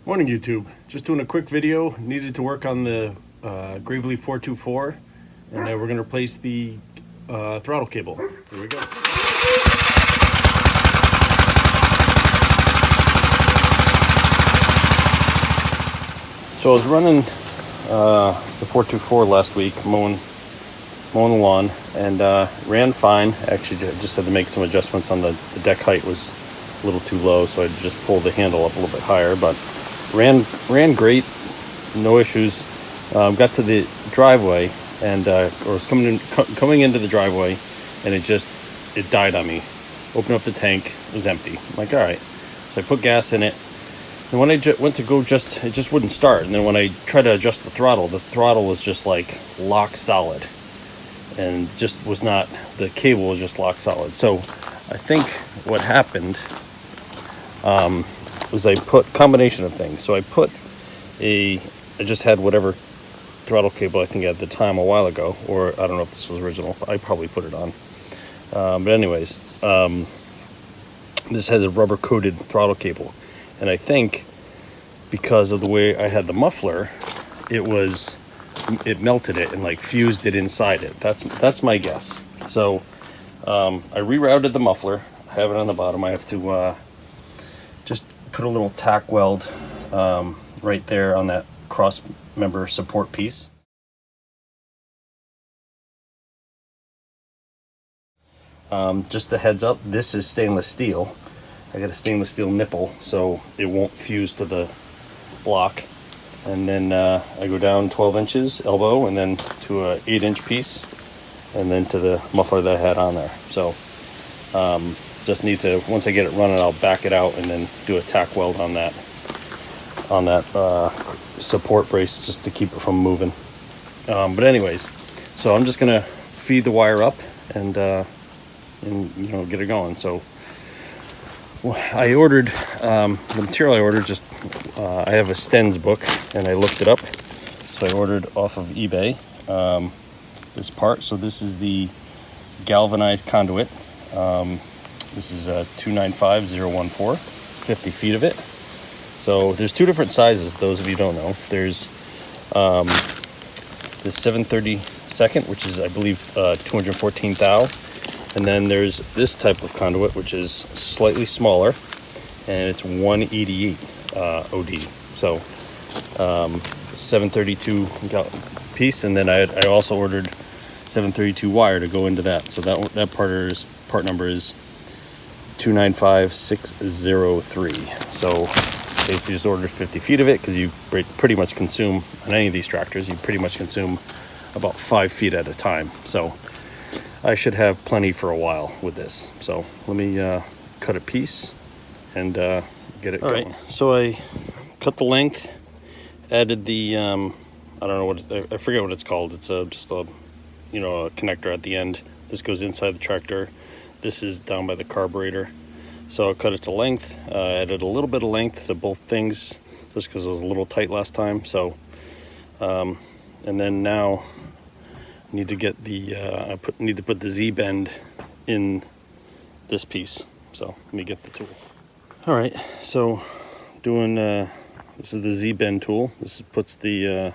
Morning YouTube, just doing a quick video. Needed to work on the Gravely 424, and then we're going to replace the throttle cable. Here we go. So I was running the 424 last week, mowing the lawn, and ran fine. Actually, just had to make some adjustments on the deck height was a little too low, so I just pulled the handle up a little bit higher, but ran great, no issues. Got to the driveway and or was coming into the driveway, and it died on me. Opened up the tank, it was empty. I'm like, all right. So I put gas in it, and when I went to go it just wouldn't start. And then when I tried to adjust the throttle was just like lock solid, and just was not. The cable was just lock solid. So I think what happened was I put combination of things. So I just had whatever throttle cable I think at the time a while ago, or I don't know if this was original. I probably put it on. But anyways, this has a rubber coated throttle cable, and I think because of the way I had the muffler, it melted it and like fused it inside it. That's my guess. So I rerouted the muffler. I have it on the bottom. I have to just put a little tack weld right there on that cross member support piece. Just a heads up, this is stainless steel. I got a stainless steel nipple so it won't fuse to the block. And then I go down 12 inches elbow, and then to a 8-inch piece, and then to the muffler that I had on there. So just need to, once I get it running, I'll back it out and then do a tack weld on that support brace just to keep it from moving. But anyways, so I'm just gonna feed the wire up and get it going. So I ordered the material I ordered. I have a Stens book and I looked it up. So I ordered off of eBay this part. So this is the galvanized conduit. This is a 295014, 50 feet of it. So there's two different sizes, those of you who don't know. There's this 732nd, which is I believe 214 thou, and then there's this type of conduit, which is slightly smaller, and it's 188 OD. So 732 piece, and then I also ordered 732 wire to go into that. So that part number is 295603. So basically just ordered 50 feet of it, because you pretty much consume, on any of these tractors, you pretty much consume about 5 feet at a time. So I should have plenty for a while with this. So let me cut a piece and get it going. All right, so I cut the length, added the I don't know I forget what it's called. It's just a a connector at the end. This goes inside the tractor. This is down by the carburetor. So I cut it to length, added a little bit of length to both things, just because it was a little tight last time. So, and then now I need to get the need to put the Z-bend in this piece. So let me get the tool. All right, so doing this is the Z-bend tool. This puts the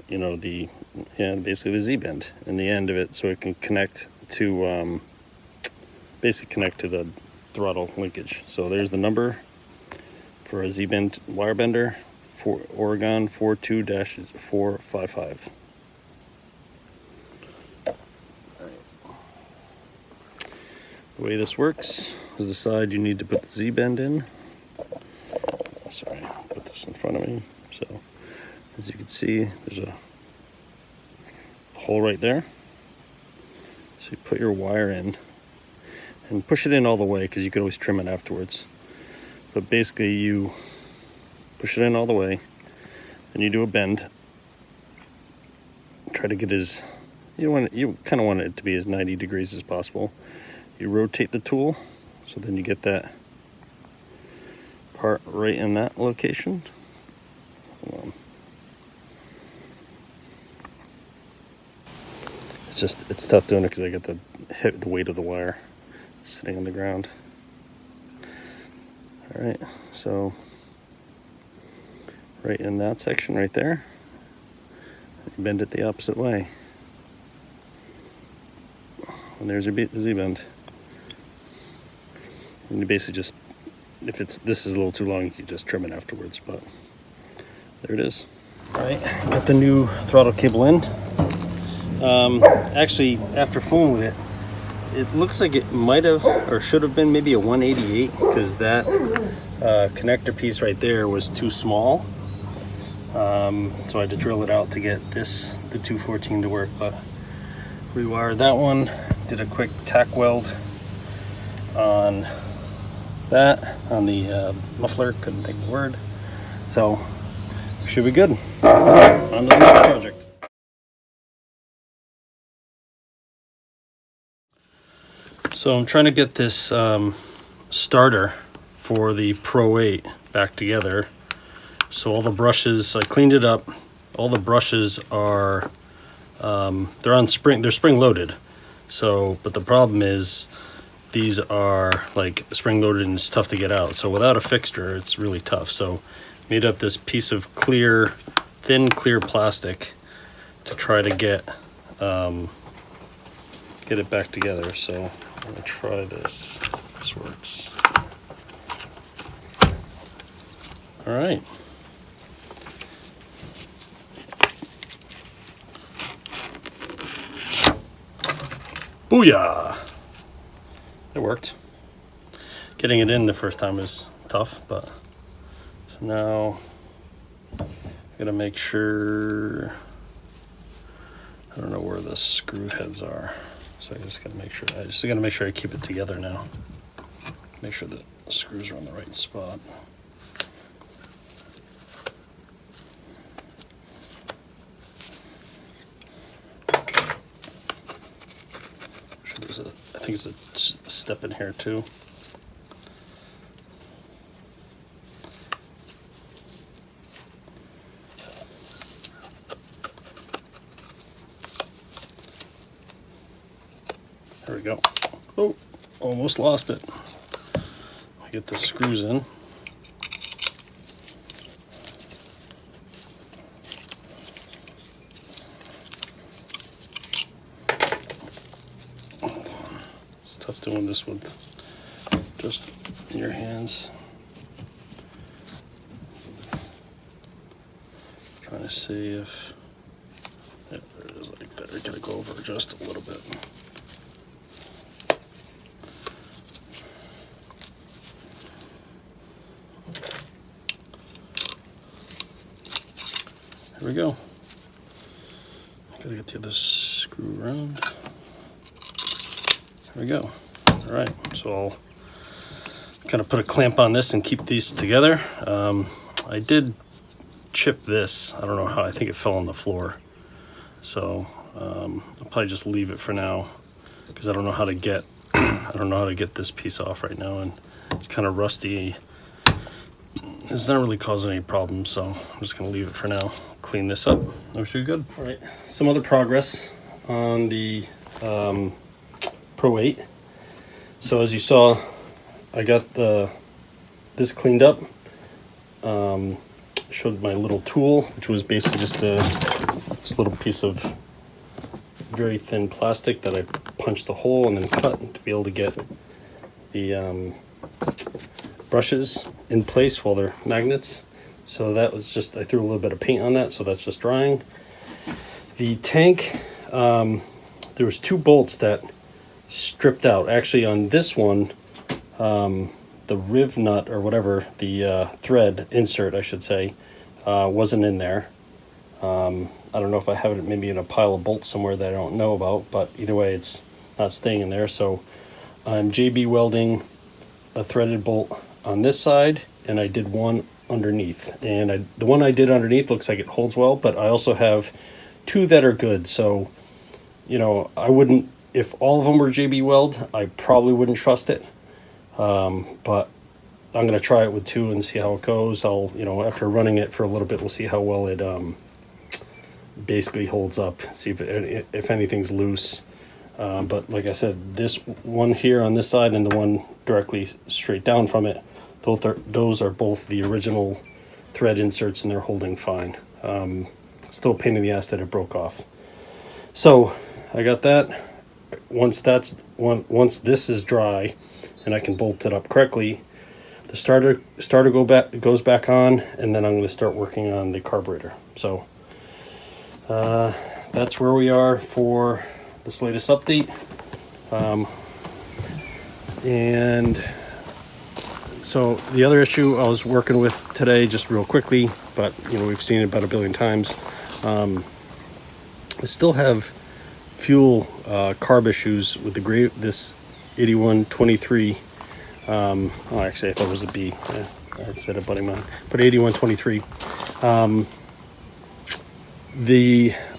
basically the Z-bend in the end of it, so it can connect to basically connect to the throttle linkage. So there's the number for a Z-bend wire bender for Oregon 42-455. The way this works is the side you need to put the Z-bend in. Sorry, I'll put this in front of me. So as you can see, there's a hole right there. So you put your wire in and push it in all the way, because you can always trim it afterwards. But basically you push it in all the way, and you do a bend. Try to get you kind of want it to be as 90 degrees as possible. You rotate the tool, so then you get that part right in that location. Hold on. It's tough doing it because I get the weight of the wire sitting on the ground. All right, so right in that section right there. Bend it the opposite way. And there's your Z-bend. And you basically just, if this is a little too long, you can just trim it afterwards, but there it is. All right, got the new throttle cable in. Actually, after fooling with it, it looks like it might have or should have been maybe a 188, because that connector piece right there was too small. So I had to drill it out to get the 214 to work, but rewired that one, did a quick tack weld on that, on the muffler, couldn't think of the word. So should be good. On to the next project. So I'm trying to get this starter for the Pro8 back together. So all the brushes, I cleaned it up. All the brushes are, they're spring loaded. So, but the problem is these are like spring loaded and it's tough to get out. So without a fixture, it's really tough. So made up this piece of thin clear plastic to try to get it back together. So I'm gonna try this, see if this works. All right. Booyah! It worked. Getting it in the first time is tough, but so now I gotta make sure, I don't know where the screw heads are. So I just gotta make sure I keep it together now. Make sure that the screws are on the right spot. I think it's a step in here too. There we go. Oh, almost lost it. I get the screws in. It's tough doing this with just in your hands. Trying to see if, yeah, there it is, like there. Gotta go over just a little bit. There we go. Gotta get the other screw around. There we go. All right, so I'll kind of put a clamp on this and keep these together. I did chip this. I don't know how. I think it fell on the floor. So I'll probably just leave it for now because I don't know how to get this piece off right now, and it's kind of rusty. It's not really causing any problems, so I'm just gonna leave it for now. Clean this up. That should be good. All right, some other progress on the Pro8. So as you saw, I got this cleaned up. Showed my little tool, which was basically just this little piece of very thin plastic that I punched the hole and then cut to be able to get the brushes in place while they're magnets. So that was just, I threw a little bit of paint on that, so that's just drying. The tank, there was 2 bolts that stripped out. Actually on this one, the riv nut or whatever, the thread insert I should say, wasn't in there. I don't know if I have it maybe in a pile of bolts somewhere that I don't know about, but either way it's not staying in there. So I'm JB welding a threaded bolt on this side, and I did one underneath, and the one I did underneath looks like it holds well, but I also have 2 that are good. So, you know, I wouldn't, if all of them were JB weld, I probably wouldn't trust it. But I'm going to try it with 2 and see how it goes. I'll, you know, after running it for a little bit, we'll see how well it basically holds up, see if anything's loose. But like I said, this one here on this side and the one directly straight down from it, those are both the original thread inserts and they're holding fine. Still a pain in the ass that it broke off. So I got that. Once this is dry and I can bolt it up correctly, the starter goes back on, and then I'm going to start working on the carburetor. So that's where we are for this latest update. And so the other issue I was working with today, just real quickly, but you know, we've seen it about a billion times. I still have fuel carb issues with this 8123. Oh, actually, I thought it was a B. Yeah, I said a buddy mine, but 8123.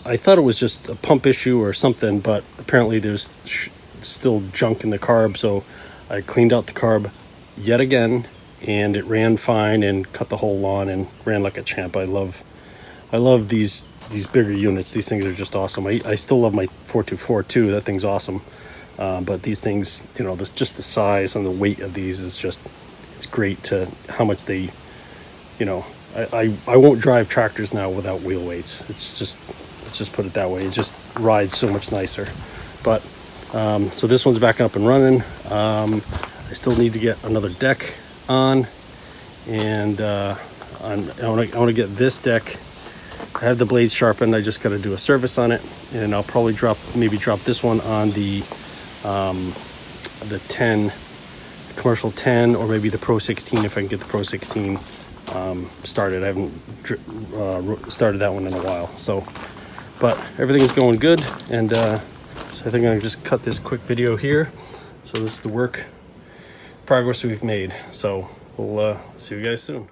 I thought it was just a pump issue or something, but apparently there's still junk in the carb. So I cleaned out the carb yet again, and it ran fine and cut the whole lawn and ran like a champ. I love these bigger units. These things are just awesome. I still love my 424 too. That thing's awesome. But these things, you know, just the size and the weight of these is just, it's great to how much they, you know, I won't drive tractors now without wheel weights. It's just, let's just put it that way. It just rides so much nicer. But so this one's back up and running. I still need to get another deck on, and I want to get this deck. I have the blades sharpened. I just got to do a service on it, and I'll probably drop this one on the 10 commercial 10, or maybe the Pro 16 if I can get the Pro 16 started. I haven't started that one in a while. So, but everything's going good, and so I think I'm gonna just cut this quick video here. So this is the progress we've made. So we'll see you guys soon.